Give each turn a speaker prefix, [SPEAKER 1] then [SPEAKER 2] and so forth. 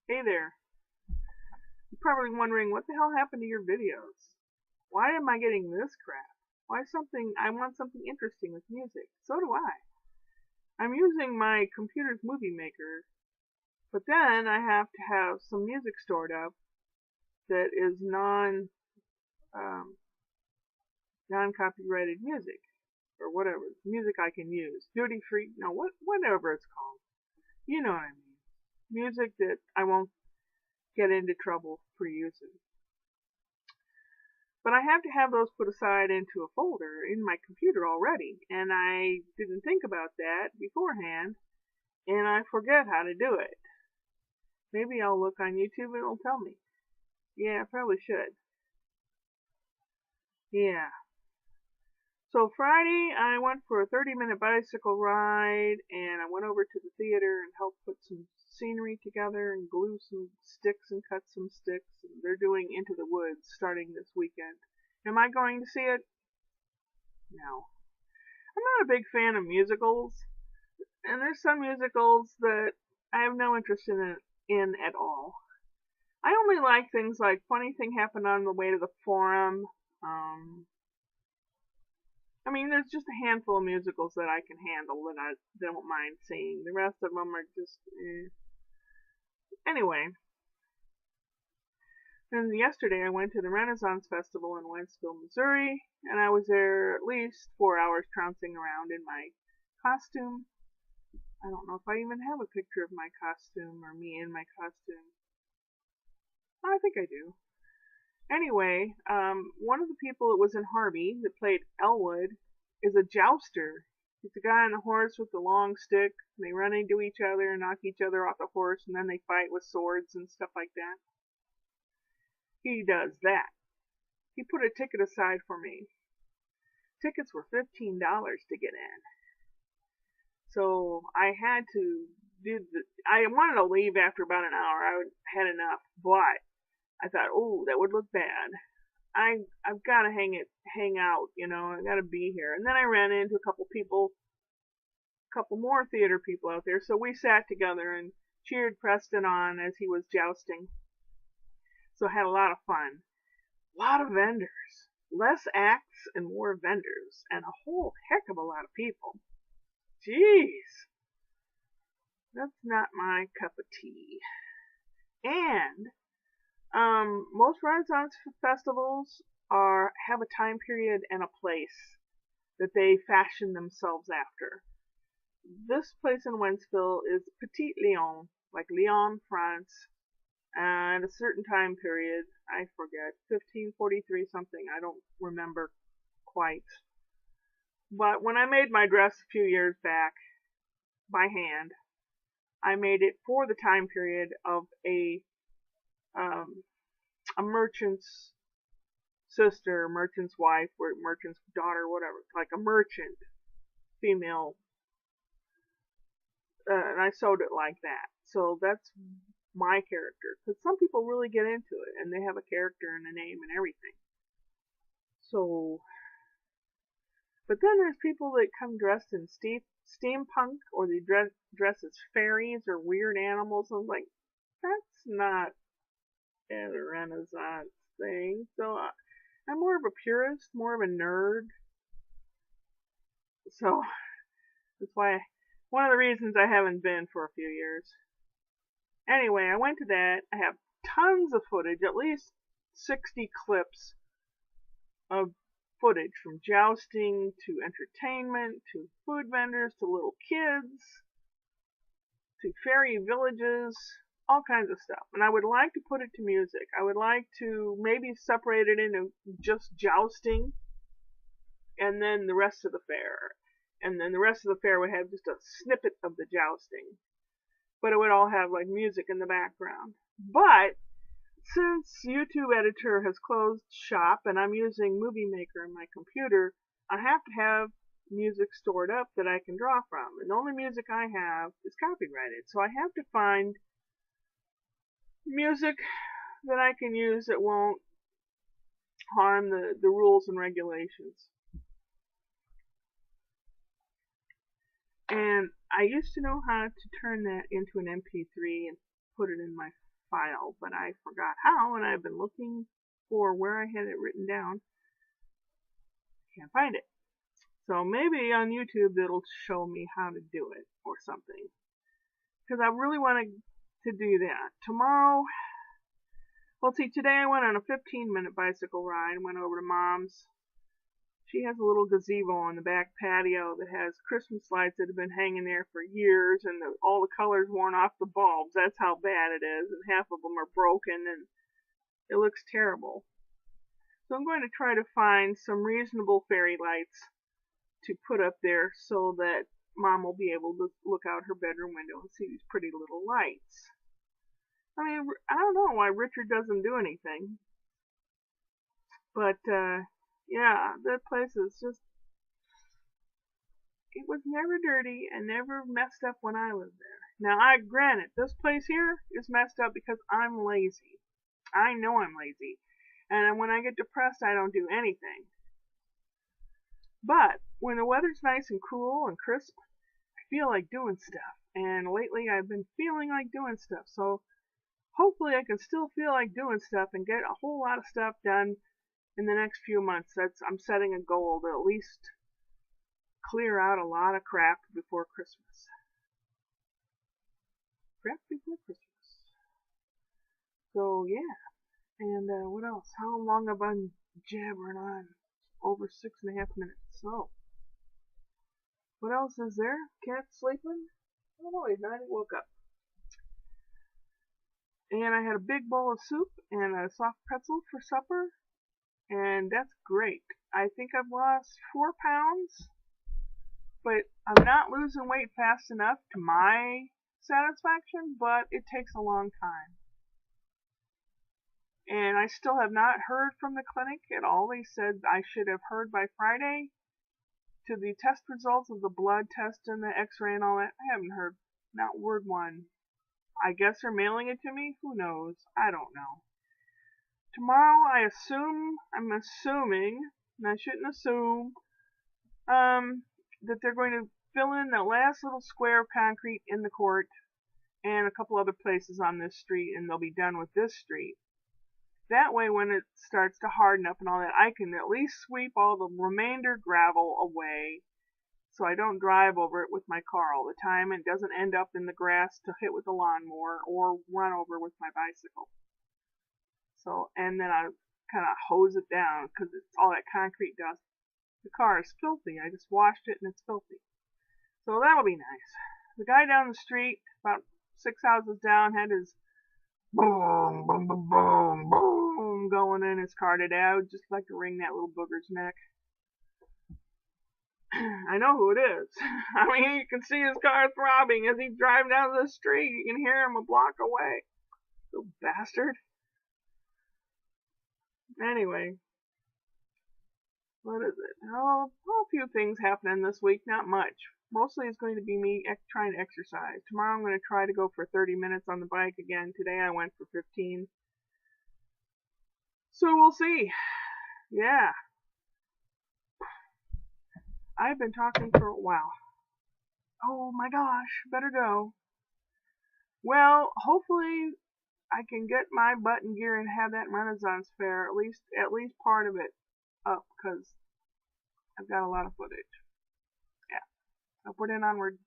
[SPEAKER 1] Hey there. You're probably wondering what the hell happened to your videos? Why am I getting this crap? I want something interesting with music. So do I. I'm using my computer's movie maker, but then I have to have some music stored up that is um, non-copyrighted music or whatever. It's music I can use. Duty free, no, whatever it's called. You know what I mean. Music that I won't get into trouble for using. But I have to have those put aside into a folder in my computer already, and I didn't think about that beforehand, and I forget how to do it. Maybe I'll look on YouTube and it'll tell me. Yeah, I probably should. Yeah. So Friday, I went for a 30-minute bicycle ride, and I went over to the theater and helped put some scenery together and glue some sticks and cut some sticks. They're doing Into the Woods starting this weekend. Am I going to see it? No. I'm not a big fan of musicals, and there's some musicals that I have no interest in at all. I only like things like Funny Thing Happened on the Way to the Forum. Um, I mean, there's just a handful of musicals that I can handle that I don't mind seeing. The rest of them are just, eh. Anyway, and yesterday I went to the Renaissance Festival in Wentzville, Missouri, and I was there at least 4 hours trouncing around in my costume. I don't know if I even have a picture of my costume or me in my costume. I think I do. Anyway, one of the people that was in Harvey that played Elwood is a jouster. He's a guy on a horse with a long stick. And they run into each other and knock each other off the horse, and then they fight with swords and stuff like that. He does that. He put a ticket aside for me. Tickets were $15 to get in. So I had to I wanted to leave after about an hour. I had enough, but I thought, oh, that would look bad. I've got to hang out, I got to be here. And then I ran into a couple more theater people out there. So we sat together and cheered Preston on as he was jousting. So I had a lot of fun. A lot of vendors. Less acts and more vendors. And a whole heck of a lot of people. Jeez. That's not my cup of tea. And most Renaissance festivals have a time period and a place that they fashion themselves after. This place in Wentzville is Petit Lyon, like Lyon, France, and a certain time period, I forget, 1543 something, I don't remember quite. But when I made my dress a few years back, by hand, I made it for the time period of a merchant's sister, merchant's wife, or merchant's daughter, whatever, like a merchant female, and I sewed it like that. So that's my character, because some people really get into it, and they have a character and a name and everything. So, but then there's people that come dressed in steampunk, or they dress as fairies or weird animals. I'm like, that's not a Renaissance thing. So I'm more of a purist, more of a nerd. So that's why one of the reasons I haven't been for a few years. Anyway, I went to that. I have tons of footage, at least 60 clips of footage from jousting to entertainment to food vendors to little kids to fairy villages, all kinds of stuff. And I would like to put it to music. I would like to maybe separate it into just jousting and then the rest of the fair. And then the rest of the fair would have just a snippet of the jousting. But it would all have like music in the background. But since YouTube Editor has closed shop and I'm using Movie Maker in my computer, I have to have music stored up that I can draw from. And the only music I have is copyrighted. So I have to find music that I can use that won't harm the rules and regulations. And I used to know how to turn that into an MP3 and put it in my file, but I forgot how, and I've been looking for where I had it written down. Can't find it. So maybe on YouTube it'll show me how to do it or something. Because I really wanted to do that. Tomorrow, well, see, today I went on a 15-minute bicycle ride. Went over to Mom's. She has a little gazebo on the back patio that has Christmas lights that have been hanging there for years, and all the colors worn off the bulbs. That's how bad it is, and half of them are broken, and it looks terrible. So I'm going to try to find some reasonable fairy lights to put up there so that Mom will be able to look out her bedroom window and see these pretty little lights. I mean, I don't know why Richard doesn't do anything. But, yeah, that place is just, it was never dirty and never messed up when I was there. Now, granted, this place here is messed up because I'm lazy. I know I'm lazy. And when I get depressed, I don't do anything. But when the weather's nice and cool and crisp, I feel like doing stuff. And lately I've been feeling like doing stuff. So hopefully I can still feel like doing stuff and get a whole lot of stuff done in the next few months. I'm setting a goal to at least clear out a lot of crap before Christmas. Crap before Christmas. So yeah. And what else? How long have I been jabbering on? Over 6.5 minutes. So, what else is there? Cat sleeping? Oh no, he's not. He woke up. And I had a big bowl of soup and a soft pretzel for supper. And that's great. I think I've lost 4 pounds. But I'm not losing weight fast enough to my satisfaction, but it takes a long time. And I still have not heard from the clinic at all. They said I should have heard by Friday to the test results of the blood test and the x-ray and all that. I haven't heard not word one. I guess they're mailing it to me? Who knows? I don't know. Tomorrow I'm assuming, and I shouldn't assume, that they're going to fill in the last little square of concrete in the court and a couple other places on this street, and they'll be done with this street. That way, when it starts to harden up and all that, I can at least sweep all the remainder gravel away so I don't drive over it with my car all the time and doesn't end up in the grass to hit with the lawnmower or run over with my bicycle. So, and then I kind of hose it down because it's all that concrete dust. The car is filthy. I just washed it and it's filthy. So that'll be nice. The guy down the street, about 6 houses down, had his boom, boom, boom, boom, boom going in his car today. I would just like to wring that little booger's neck. I know who it is. I mean, you can see his car throbbing as he drives down the street. You can hear him a block away. Little bastard. Anyway. What is it? Oh, a few things happening this week. Not much. Mostly it's going to be me trying to exercise. Tomorrow I'm going to try to go for 30 minutes on the bike again. Today I went for 15. So we'll see. Yeah. I've been talking for a while. Oh my gosh, better go. Well, hopefully I can get my butt in gear and have that Renaissance fair, at least part of it up, because I've got a lot of footage. Yeah. Upward and onward.